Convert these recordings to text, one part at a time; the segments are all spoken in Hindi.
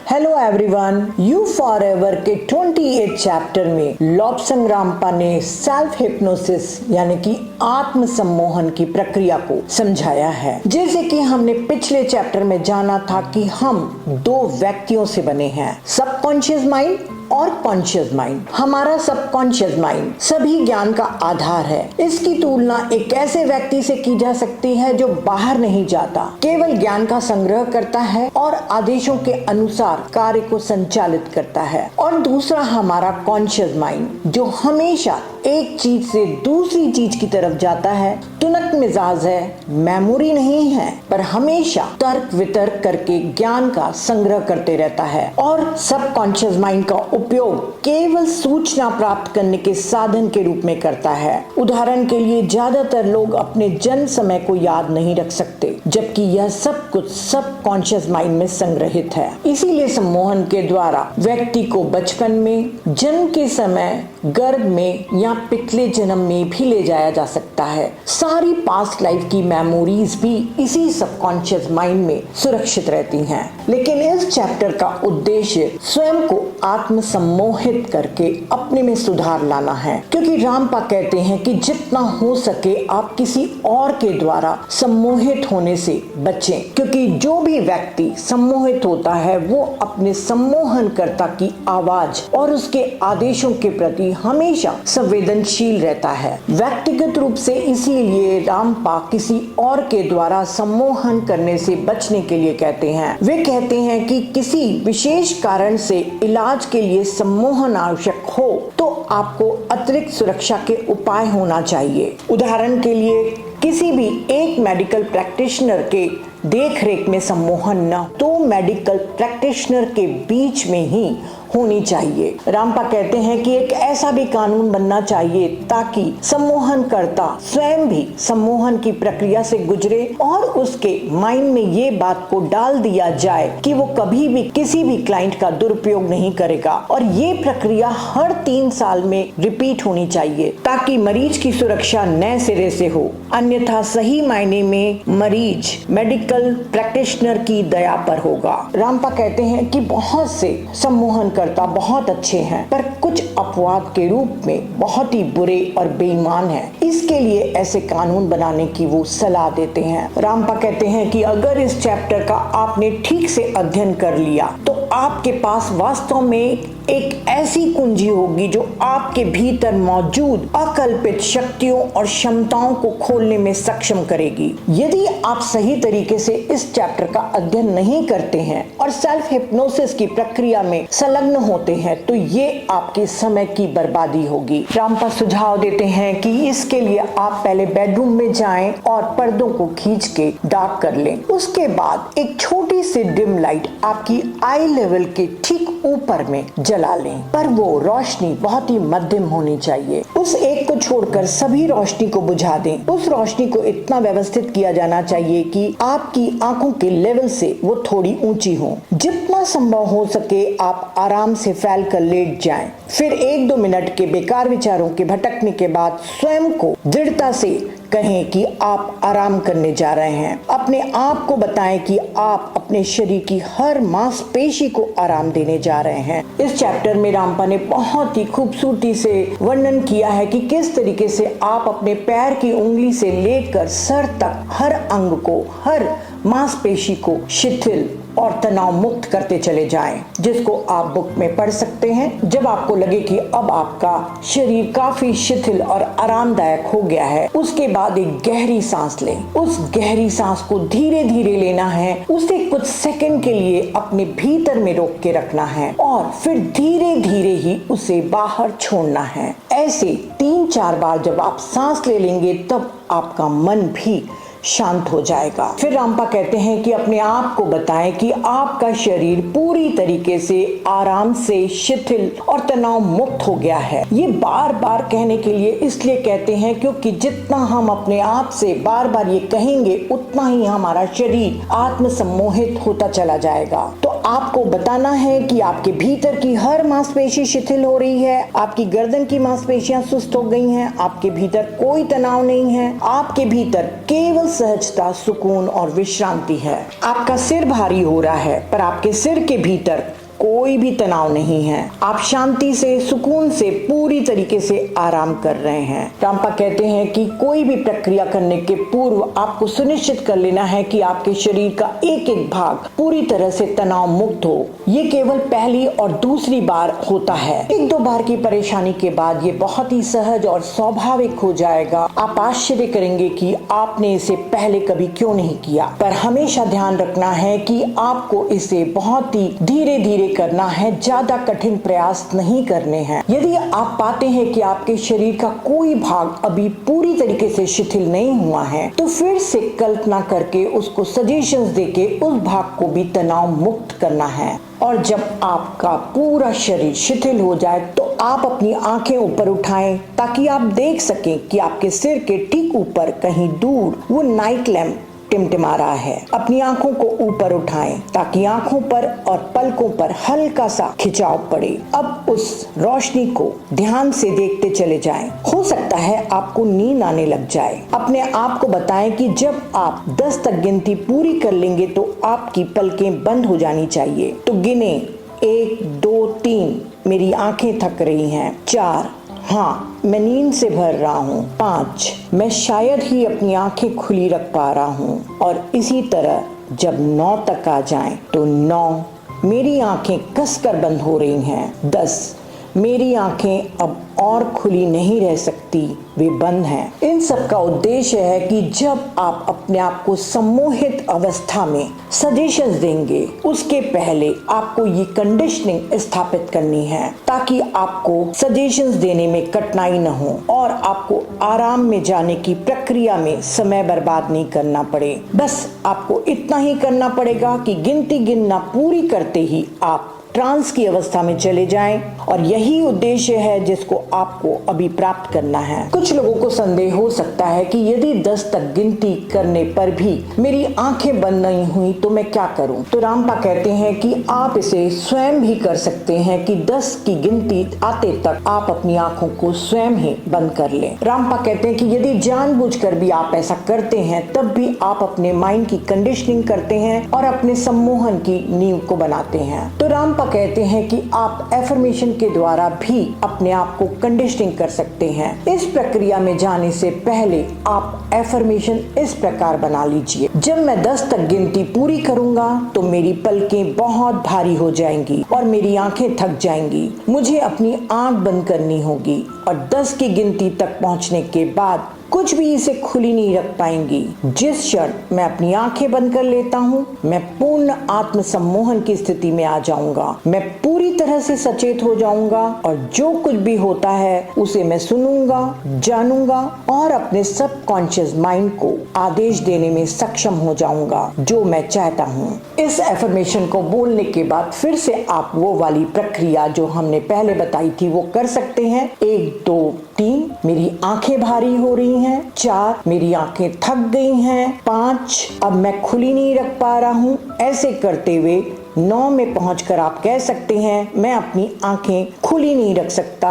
हेलो एवरीवन, यू फॉरएवर के 28 चैप्टर में लॉब्सन रामपा ने सेल्फ हिप्नोसिस यानी कि आत्म सम्मोहन की प्रक्रिया को समझाया है। जैसे कि हमने पिछले चैप्टर में जाना था कि हम दो व्यक्तियों से बने हैं, सबकॉन्शियस माइंड और कॉन्शियस माइंड। हमारा सबकॉन्शियस माइंड सभी ज्ञान का आधार है। इसकी तुलना एक ऐसे व्यक्ति से की जा सकती है जो बाहर नहीं जाता, केवल ज्ञान का संग्रह करता है और आदेशों के अनुसार कार्य को संचालित करता है। और दूसरा हमारा कॉन्शियस माइंड जो हमेशा एक चीज से दूसरी चीज की तरफ जाता है, तुनक मिजाज है, मेमोरी नहीं है, पर हमेशा तर्क वितर्क करके ज्ञान का संग्रह करते रहता है और सबकॉन्शियस माइंड का उपयोग केवल सूचना प्राप्त करने के साधन के रूप में करता है। उदाहरण के लिए ज्यादातर लोग अपने जन्म समय को याद नहीं रख सकते, जबकि यह सब कुछ सबकॉन्शियस माइंड में संग्रहित है। इसीलिए सम्मोहन के द्वारा व्यक्ति को बचपन में, जन्म के समय, गर्भ में या पिछले जन्म में भी ले जाया जा सकता है। सारी पास्ट लाइफ की मेमोरीज भी इसी सबकॉन्शियस माइंड में सुरक्षित रहती हैं। लेकिन इस चैप्टर का उद्देश्य स्वयं को आत्म सम्मोहित करके अपने में सुधार लाना है, क्योंकि रामपा कहते हैं कि जितना हो सके आप किसी और के द्वारा सम्मोहित होने से बचें, क्योंकि जो भी व्यक्ति सम्मोहित होता है वो अपने सम्मोहनकर्ता की आवाज और उसके आदेशों के प्रति हमेशा संवेदनशील रहता है। व्यक्तिगत रूप से इसीलिए रामपा किसी और के द्वारा सम्मोहन करने से बचने के लिए कहते हैं। वे कहते हैं कि किसी विशेष कारण से इलाज के लिए सम्मोहन आवश्यक हो तो आपको अतिरिक्त सुरक्षा के उपाय होना चाहिए। उदाहरण के लिए किसी भी एक मेडिकल प्रैक्टिशनर के देखरेख में सम्मोहन न तो मेडिकल प्रैक्टिशनर के बीच में ही होनी चाहिए। रामपा कहते हैं कि एक ऐसा भी कानून बनना चाहिए ताकि सम्मोहनकर्ता स्वयं भी सम्मोहन की प्रक्रिया से गुजरे और उसके माइंड में ये बात को डाल दिया जाए कि वो कभी भी किसी भी क्लाइंट का दुरुपयोग नहीं करेगा और ये प्रक्रिया हर 3 साल में रिपीट होनी चाहिए ताकि मरीज की सुरक्षा नए सिरे से हो। अन्यथा सही मायने में मरीज मेडिकल प्रैक्टिशनर की दया पर होगा। रामपा कहते हैं कि बहुत से सम्मोहन बहुत अच्छे हैं, पर कुछ अपवाद के रूप में बहुत ही बुरे और बेईमान हैं। इसके लिए ऐसे कानून बनाने की वो सलाह देते हैं। रामपा कहते हैं कि अगर इस चैप्टर का आपने ठीक से अध्ययन कर लिया तो आपके पास वास्तव में एक ऐसी कुंजी होगी जो आपके भीतर मौजूद अकल्पित शक्तियों और क्षमताओं को खोलने में सक्षम करेगी। यदि आप सही तरीके से इस चैप्टर का अध्ययन नहीं करते हैं और सेल्फ हिप्नोसिस की प्रक्रिया में संलग्न होते हैं तो ये आपके समय की बर्बादी होगी। रामपा सुझाव देते हैं कि इसके लिए आप पहले बेडरूम में जाएं और पर्दों को खींच के डार्क कर लें। उसके बाद एक छोटी सी डिम लाइट आपकी आई लेवल के ठीक ऊपर में जला लें, पर वो रोशनी बहुत ही मध्यम होनी चाहिए। उस एक को छोड़कर सभी रोशनी को बुझा दें। उस रोशनी को इतना व्यवस्थित किया जाना चाहिए कि आपकी आंखों के लेवल से वो थोड़ी ऊंची हो। जितना संभव हो सके आप आराम से फैल कर लेट जाएं। फिर 1-2 मिनट के बेकार विचारों के भटकने के बाद स्वयं को दृढ़ता से कहें कि आप आराम करने जा रहे हैं। अपने आप को बताएं कि आप अपने शरीर की हर मांसपेशी को आराम देने जा रहे हैं। इस चैप्टर में रामपा ने बहुत ही खूबसूरती से वर्णन किया है कि किस तरीके से आप अपने पैर की उंगली से लेकर सर तक हर अंग को, हर मांसपेशी को शिथिल और तनाव मुक्त करते चले जाएं, जिसको आप बुक में पढ़ सकते हैं। जब आपको लगे कि अब आपका शरीर काफी शिथिल और आरामदायक हो गया है, उसके बाद एक गहरी सांस लें। उस गहरी सांस को धीरे धीरे लेना है, उसे कुछ सेकंड के लिए अपने भीतर में रोक के रखना है और फिर धीरे धीरे ही उसे बाहर छोड़ना है। ऐसे 3-4 बार जब आप सांस ले लेंगे तब आपका मन भी शांत हो जाएगा। फिर रामपा कहते हैं कि अपने आप को बताएं कि आपका शरीर पूरी तरीके से आराम से शिथिल और तनाव मुक्त हो गया है। ये बार बार कहने के लिए इसलिए कहते हैं क्योंकि जितना हम अपने आप से बार बार ये कहेंगे उतना ही हमारा शरीर आत्म सम्मोहित होता चला जाएगा। तो आपको बताना है कि आपके भीतर की हर मांसपेशी शिथिल हो रही है, आपकी गर्दन की मांसपेशियां सुस्त हो गई हैं, आपके भीतर कोई तनाव नहीं है, आपके भीतर केवल सहजता, सुकून और विश्रांति है। आपका सिर भारी हो रहा है पर आपके सिर के भीतर कोई भी तनाव नहीं है। आप शांति से, सुकून से, पूरी तरीके से आराम कर रहे हैं। रामपा कहते हैं कि कोई भी प्रक्रिया करने के पूर्व आपको सुनिश्चित कर लेना है कि आपके शरीर का एक एक भाग पूरी तरह से तनाव मुक्त हो। ये केवल पहली और दूसरी बार होता है। एक दो बार की परेशानी के बाद ये बहुत ही सहज और स्वाभाविक हो जाएगा। आप आश्चर्य करेंगे कि आपने इसे पहले कभी क्यों नहीं किया। पर हमेशा ध्यान रखना है कि आपको इसे बहुत ही धीरे धीरे करना है, ज्यादा कठिन प्रयास नहीं करने हैं। यदि आप पाते हैं कि आपके शरीर का कोई भाग अभी पूरी तरीके से शिथिल नहीं हुआ है तो फिर से कल्पना करके उसको सजेशंस देके उस भाग को भी तनाव मुक्त करना है। और जब आपका पूरा शरीर शिथिल हो जाए तो आप अपनी आंखें ऊपर उठाएं ताकि आप देख सकें कि आपके सिर के ठीक ऊपर कहीं दूर वो नाइट लैंप टिमटिमा रहा है। अपनी आंखों को ऊपर उठाएं ताकि आंखों पर और पलकों पर हल्का सा खिंचाव पड़े। अब उस रोशनी को ध्यान से देखते चले जाएं। हो सकता है आपको नींद आने लग जाए। अपने आप को बताएं कि जब आप 10 तक गिनती पूरी कर लेंगे तो आपकी पलकें बंद हो जानी चाहिए। तो गिने 1 2 3, मेरी आंखें थक रही हैं। 4, हाँ मैं नींद से भर रहा हूँ। 5, मैं शायद ही अपनी आंखें खुली रख पा रहा हूँ। और इसी तरह जब 9 तक आ जाएं तो 9, मेरी आंखें कसकर बंद हो रही हैं। 10, मेरी आंखें अब और खुली नहीं रह सकती, वे बंद हैं। इन सब का उद्देश्य है कि जब आप अपने आप को सम्मोहित अवस्था में सजेशंस देंगे उसके पहले आपको ये कंडीशनिंग स्थापित करनी है ताकि आपको सजेशंस देने में कठिनाई न हो और आपको आराम में जाने की प्रक्रिया में समय बर्बाद नहीं करना पड़े। बस आपको इतना ही करना पड़ेगा कि गिनती गिनना पूरी करते ही आप ट्रांस की अवस्था में चले जाएं और यही उद्देश्य है जिसको आपको अभी प्राप्त करना है। कुछ लोगों को संदेह हो सकता है कि यदि 10 तक गिनती करने पर भी मेरी आंखें बंद नहीं हुई तो मैं क्या करूं? तो रामपा कहते हैं कि आप इसे स्वयं भी कर सकते हैं कि 10 की गिनती आते तक आप अपनी आंखों को स्वयं ही बंद कर लें। रामपा कहते हैं कि यदि जानबूझकर भी आप ऐसा करते हैं तब भी आप अपने माइंड की कंडीशनिंग करते हैं और अपने सम्मोहन की नींव को बनाते हैं। तो रामपा कहते हैं कि आप एफर्मेशन के द्वारा भी अपने आप को कंडीशनिंग कर सकते हैं। इस प्रक्रिया में जाने से पहले आप एफर्मेशन इस प्रकार बना लीजिए। जब मैं 10 तक गिनती पूरी करूंगा तो मेरी पलकें बहुत भारी हो जाएंगी और मेरी आंखें थक जाएंगी। मुझे अपनी आंख बंद करनी होगी और 10 की गिनती तक पहुंचने के बाद कुछ भी इसे खुली नहीं रख पाएंगी। जिस क्षण मैं अपनी आंखें बंद कर लेता हूँ मैं पूर्ण आत्म सम्मोहन की स्थिति में आ जाऊंगा। मैं पूरी तरह से सचेत हो जाऊंगा और जो कुछ भी होता है उसे मैं सुनूंगा, जानूंगा और अपने सबकॉन्शियस माइंड को आदेश देने में सक्षम हो जाऊंगा जो मैं चाहता हूँ। इस एफर्मेशन को बोलने के बाद फिर से आप वो वाली प्रक्रिया जो हमने पहले बताई थी वो कर सकते हैं। 1 2 3, मेरी आंखें भारी हो रही हैं। 4, मेरी आंखें थक गई हैं। 5, अब मैं खुली नहीं रख पा रहा हूँ। ऐसे करते हुए 9 में पहुंचकर आप कह सकते हैं मैं अपनी आंखें खुली नहीं रख सकता।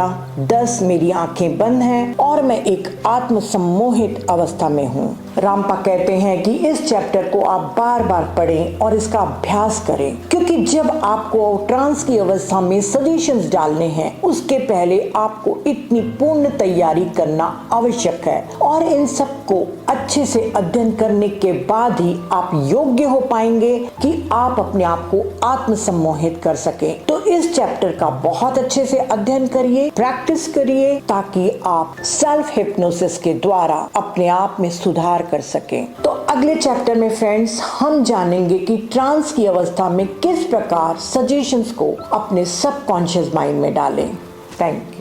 10, मेरी आंखें बंद हैं और मैं एक आत्म सम्मोहित अवस्था में हूँ। रामपा कहते हैं कि इस चैप्टर को आप बार बार पढ़ें और इसका अभ्यास करें क्योंकि जब आपको ट्रांस की अवस्था में सजेशंस डालने हैं उसके पहले आपको इतनी पूर्ण तैयारी करना आवश्यक है और इन सब को अच्छे से अध्ययन करने के बाद ही आप योग्य हो पाएंगे कि आप अपने आप को आत्म सम्मोहित कर सके। तो इस चैप्टर का बहुत अच्छे से अध्ययन करिए, प्रैक्टिस करिए ताकि आप सेल्फ हिप्नोसिस के द्वारा अपने आप में सुधार कर सकें। तो अगले चैप्टर में फ्रेंड्स हम जानेंगे कि ट्रांस की अवस्था में किस प्रकार सजेशंस को अपने सबकॉन्शियस माइंड में डालें। Thank you.